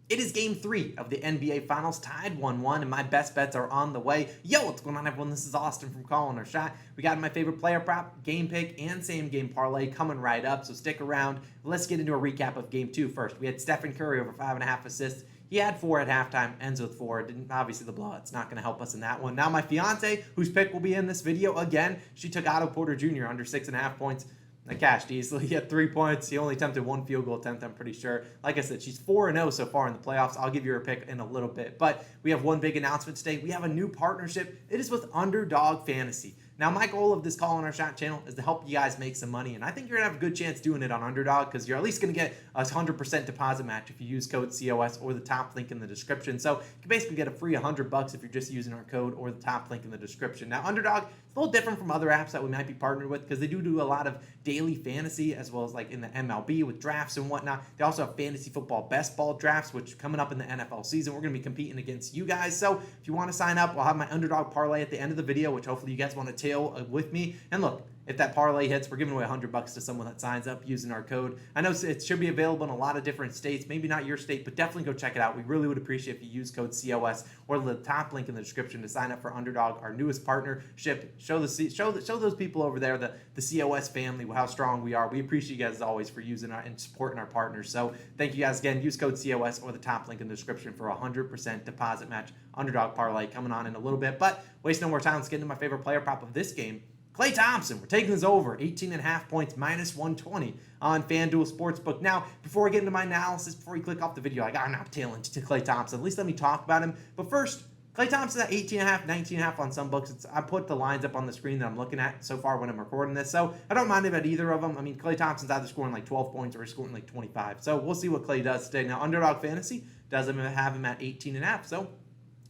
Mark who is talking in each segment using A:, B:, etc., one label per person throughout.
A: It is game 3 of the NBA Finals, tied 1-1, and my best bets are on the way. Yo, what's going on, everyone? This is Austin from Calling Our Shot. We got my favorite player prop, game pick, and same game parlay coming right up, so stick around. Let's get into a recap of game 2 first. We had Stephen Curry over 5.5 assists. He had 4 at halftime, ends with 4. Didn't obviously the blowout's not going to help us in that one. Now my fiance, whose pick will be in this video again, she took Otto Porter Jr. under 6.5 points. I cashed easily. He had 3 points. He only attempted 1 field goal attempt, I'm pretty sure. Like I said, she's 4-0 so far in the playoffs. I'll give you her pick in a little bit. But we have one big announcement today. We have a new partnership. It is with Underdog Fantasy. Now, my goal of this Call on Our Shot channel is to help you guys make some money, and I think you're going to have a good chance doing it on Underdog because you're at least going to get a 100% deposit match if you use code COS or the top link in the description. So you can basically get a free $100 if you're just using our code or the top link in the description. Now, Underdog is a little different from other apps that we might be partnered with because they do a lot of daily fantasy as well as like in the MLB with drafts and whatnot. They also have fantasy football best ball drafts, which coming up in the NFL season, we're going to be competing against you guys. So if you want to sign up, I'll have my Underdog Parlay at the end of the video, which hopefully you guys want to tail with me. And look, if that parlay hits, we're giving away $100 to someone that signs up using our code. I know it should be available in a lot of different states, maybe not your state, but definitely go check it out. We really would appreciate if you use code COS or the top link in the description to sign up for Underdog, our newest partnership. Show those people over there, the COS family, how strong we are. We appreciate you guys as always for using our and supporting our partners. So thank you guys again. Use code COS or the top link in the description for a 100% deposit match. Underdog Parlay coming on in a little bit, but waste no more time. Let's get into my favorite player prop of this game. Klay Thompson, we're taking this over, 18.5 points, minus 120 on FanDuel Sportsbook. Now, before I get into my analysis, before you click off the video, I'm not tailing to Klay Thompson. At least let me talk about him. But first, Klay Thompson at 18.5, 19.5 on some books. I put the lines up on the screen that I'm looking at so far when I'm recording this. So I don't mind him at either of them. I mean, Klay Thompson's either scoring like 12 points or he's scoring like 25. So we'll see what Klay does today. Now, Underdog Fantasy doesn't have him at 18.5. So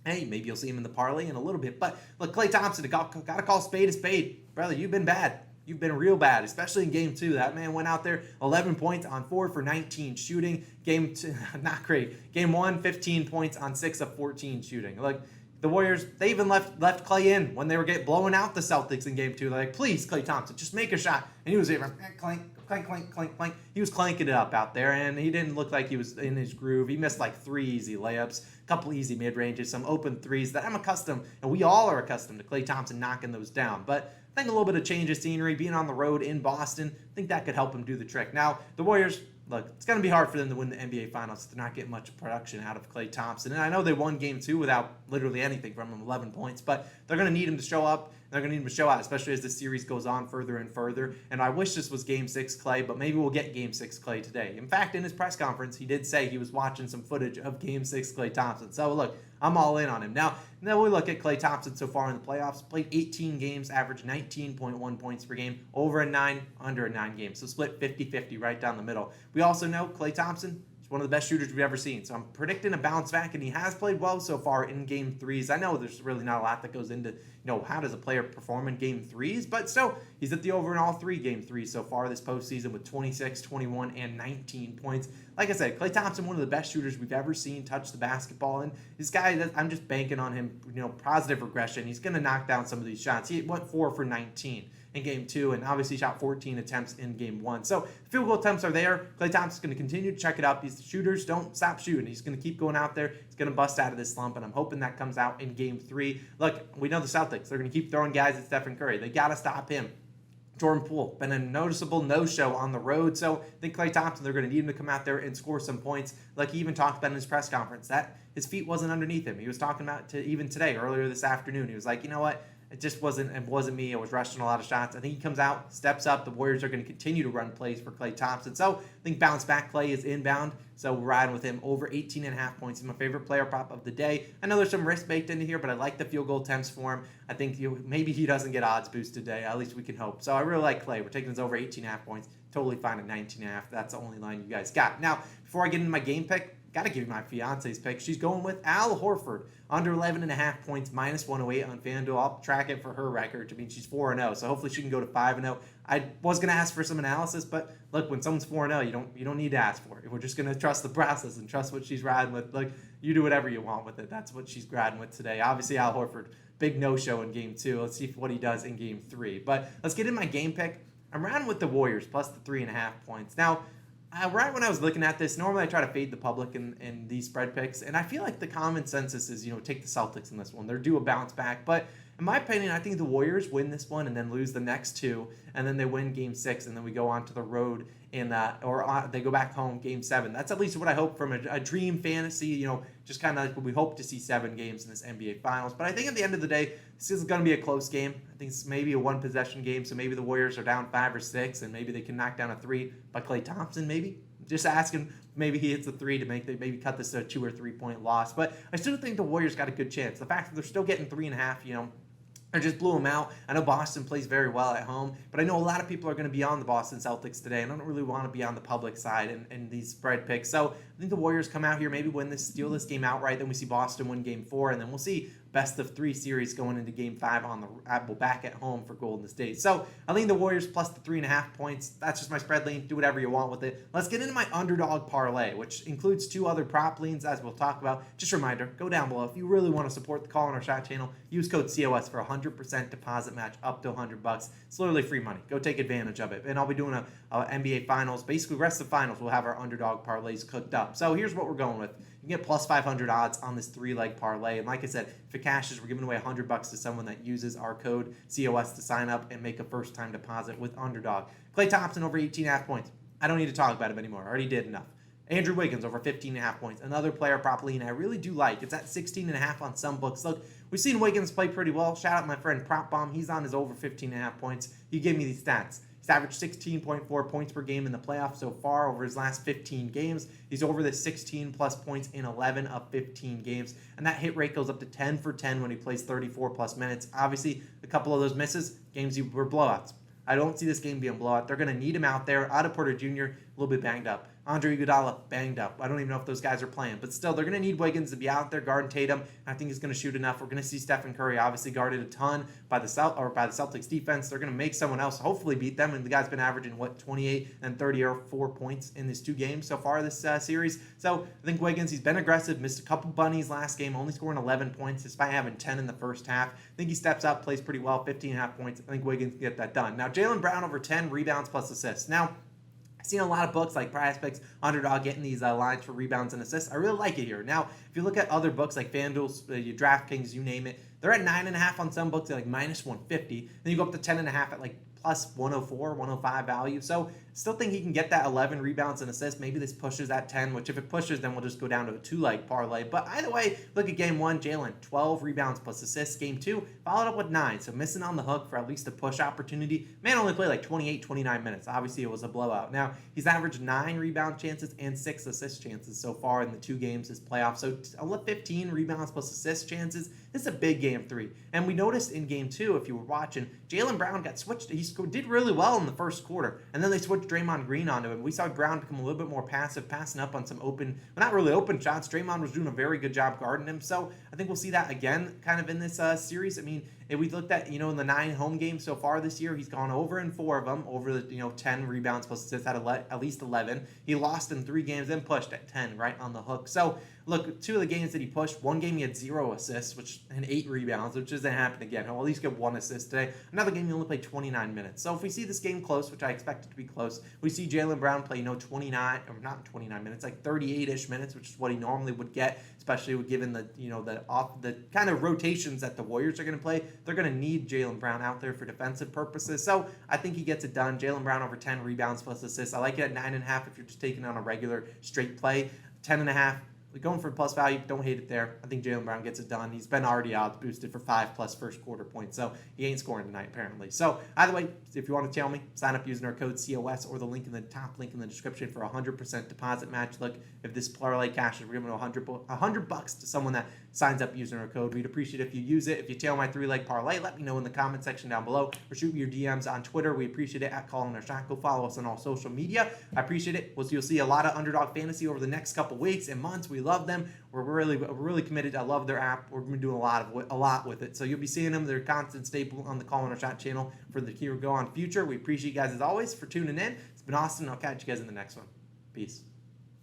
A: hey, maybe you'll see him in the parlay in a little bit. But look, Klay Thompson, got to call spade a spade. Brother, you've been bad. You've been real bad, especially in game 2. That man went out there, 11 points on 4 for 19 shooting. Game 2, not great. Game 1, 15 points on 6 of 14 shooting. Like, the Warriors, they even left Klay in when they were getting blowing out the Celtics in game 2. They're like, please, Klay Thompson, just make a shot. And he was even clank, clank, clank, clank, clank. He was clanking it up out there, and he didn't look like he was in his groove. He missed like 3 easy layups, a couple easy mid-ranges, some open threes that I'm accustomed, and we all are accustomed to Klay Thompson knocking those down. But I think a little bit of change of scenery, being on the road in Boston, I think that could help him do the trick. Now, the Warriors, look, it's going to be hard for them to win the NBA Finals to not get much production out of Klay Thompson. And I know they won game 2 without literally anything from him, 11 points, but they're going to need him to show up. They're going to need him to show out, especially as the series goes on further and further. And I wish this was game 6 Klay, but maybe we'll get game 6 Klay today. In fact, in his press conference, he did say he was watching some footage of game 6 Klay Thompson. So look, I'm all in on him. Now we look at Klay Thompson so far in the playoffs. Played 18 games, averaged 19.1 points per game, over a 9, under a 9 games. So split 50-50 right down the middle. We also know Klay Thompson is one of the best shooters we've ever seen. So I'm predicting a bounce back, and he has played well so far in game 3s. I know there's really not a lot that goes into, how does a player perform in game 3s, but still, he's at the over in all 3 game 3s so far this postseason with 26, 21, and 19 points. Like I said, Klay Thompson, one of the best shooters we've ever seen touch the basketball, and this guy, I'm just banking on him, positive regression. He's going to knock down some of these shots. He went 4 for 19 in game 2, and obviously shot 14 attempts in game 1. So field goal attempts are there. Klay Thompson's going to continue to check it up. These shooters don't stop shooting. He's going to keep going out there. He's going to bust out of this slump, and I'm hoping that comes out in game 3. Look, we know the Celtics. They're going to keep throwing guys at Stephen Curry. They got to stop him. Jordan Poole, been a noticeable no-show on the road, so I think Klay Thompson, they're going to need him to come out there and score some points, like he even talked about in his press conference, that his feet wasn't underneath him. He was talking about even today, earlier this afternoon, he was like, you know what, it wasn't me. I was rushing a lot of shots. I think he comes out, steps up. The Warriors are going to continue to run plays for Klay Thompson. So I think bounce back Klay is inbound. So we're riding with him over 18.5 points. He's my favorite player prop of the day. I know there's some risk baked into here, but I like the field goal attempts for him. I think maybe he doesn't get odds boost today. At least we can hope. So I really like Klay. We're taking this over 18.5 points. Totally fine at 19.5. That's the only line you guys got. Now, before I get into my game pick, got to give you my fiance's pick. She's going with Al Horford, under 11.5 points, minus 108 on FanDuel. I'll track it for her record. I mean, she's 4-0, so hopefully she can go to 5-0. I was going to ask for some analysis, but look, when someone's 4-0, you don't need to ask for it. We're just going to trust the process and trust what she's riding with. Like, you do whatever you want with it. That's what she's riding with today. Obviously, Al Horford, big no-show in game 2. Let's see what he does in game 3. But let's get in my game pick. I'm riding with the Warriors plus the 3.5 points. Now, Right when I was looking at this, normally I try to fade the public in these spread picks, and I feel like the common census is, take the Celtics in this one. They're due a bounce back, but in my opinion, I think the Warriors win this one and then lose the next two, and then they win Game 6, and then we go on to the road they go back home Game 7. That's at least what I hope from a dream fantasy, just kind of like what we hope to see 7 games in this NBA Finals. But I think at the end of the day, this is going to be a close game. I think it's maybe a one-possession game, so maybe the Warriors are down 5 or 6, and maybe they can knock down a 3 by Klay Thompson, maybe. Just asking, maybe he hits the 3 to maybe cut this to a 2 or 3 point loss. But I still think the Warriors got a good chance. The fact that they're still getting 3.5, I just blew them out. I know Boston plays very well at home, but I know a lot of people are going to be on the Boston Celtics today, and I don't really want to be on the public side in these spread picks. So I think the Warriors come out here, maybe steal this game outright. Then we see Boston win Game 4, and then we'll see best of 3 series going into Game 5 back at home for Golden State. So I think the Warriors plus the 3.5 points. That's just my spread lean. Do whatever you want with it. Let's get into my Underdog Parlay, which includes 2 other prop leans, as we'll talk about. Just a reminder, go down below. If you really want to support the Call on Our Shot channel, use code COS for 100% deposit match up to $100. It's literally free money. Go take advantage of it. And I'll be doing a NBA Finals. Basically, the rest of the finals, we'll have our Underdog Parlays cooked up. So here's what we're going with. You can get plus 500 odds on this 3-leg parlay. And like I said, if it cashes, we're giving away $100 to someone that uses our code COS to sign up and make a first-time deposit with Underdog. Klay Thompson over 18.5 points. I don't need to talk about him anymore. I already did enough. Andrew Wiggins over 15.5 points. Another player prop lean I really do like. It's at 16.5 on some books. Look, we've seen Wiggins play pretty well. Shout out my friend Prop Bomb. He's on his over 15.5 points. He gave me these stats. He's averaged 16.4 points per game in the playoffs so far over his last 15 games. He's over the 16-plus points in 11 of 15 games. And that hit rate goes up to 10 for 10 when he plays 34-plus minutes. Obviously, a couple of those misses, games were blowouts. I don't see this game being a blowout. They're going to need him out there. Otto Porter Jr., a little bit banged up. Andre Iguodala, banged up. I don't even know if those guys are playing. But still, they're going to need Wiggins to be out there guarding Tatum. I think he's going to shoot enough. We're going to see Stephen Curry obviously guarded a ton by the Celtics defense. They're going to make someone else hopefully beat them. And the guy's been averaging, 28 and 34 points in these 2 games so far this series. So I think Wiggins, he's been aggressive. Missed a couple bunnies last game, only scoring 11 points despite having 10 in the first half. I think he steps up, plays pretty well, 15.5 points. I think Wiggins can get that done. Now, Jaylen Brown over 10 rebounds plus assists. Now, I've seen a lot of books like PrizePicks, Underdog getting these lines for rebounds and assists. I really like it here. Now, if you look at other books like FanDuel, your DraftKings, you name it, they're at 9.5 on some books at like minus 150. Then you go up to 10.5 at like plus 104, 105 value. So still think he can get that 11 rebounds and assists. Maybe this pushes at 10, which if it pushes, then we'll just go down to a 2-leg parlay. But either way, look at Game 1, Jaylen, 12 rebounds plus assists. Game 2, followed up with 9. So missing on the hook for at least a push opportunity. Man only played like 28, 29 minutes. Obviously, it was a blowout. Now, he's averaged 9 rebound chances and 6 assist chances so far in the 2 games this playoff. So 15 rebounds plus assist chances. This is a big Game 3. And we noticed in Game 2, if you were watching, Jaylen Brown got switched. He did really well in the first quarter. And then they switched Draymond Green onto him. We saw Brown become a little bit more passive, passing up on some not really open shots. Draymond was doing a very good job guarding him. So I think we'll see that again kind of in this series. I mean, if we looked at, in the 9 home games so far this year, he's gone over in 4 of them, over the, 10 rebounds plus assists at least 11. He lost in 3 games, then pushed at 10 right on the hook. So look, 2 of the games that he pushed, 1 game he had 0 assists, and 8 rebounds, which doesn't happen again. He'll at least get 1 assist today. Another game he only played 29 minutes. So if we see this game close, which I expect it to be close, we see Jaylen Brown play, 29, or not 29 minutes, like 38-ish minutes, which is what he normally would get, especially given the, the kind of rotations that the Warriors are going to play. They're going to need Jaylen Brown out there for defensive purposes. So I think he gets it done. Jaylen Brown over 10 rebounds plus assists. I like it at 9.5 if you're just taking on a regular straight play. 10.5. Going for plus value, don't hate it there. I think Jaylen Brown gets it done. He's been already odds boosted for 5+ first quarter points, so he ain't scoring tonight apparently. So either way, if you want to tell me, sign up using our code COS or the link in the top link in the description for a 100% deposit match. Look, if this parlay cashes, we're giving $100 to someone that signs up using our code. We'd appreciate it if you use it. If you tail my 3-leg parlay, let me know in the comment section down below or shoot me your DMs on Twitter. We appreciate it at Calling Our Shot. Go follow us on all social media. I appreciate it. You'll see a lot of Underdog Fantasy over the next couple weeks and months. We love them. We're really committed. I love their app. We're going to be doing a lot with it. So you'll be seeing them. They're a constant staple on the Calling Our Shot channel for the Here We Go on future. We appreciate you guys as always for tuning in. It's been Austin. I'll catch you guys in the next one. Peace.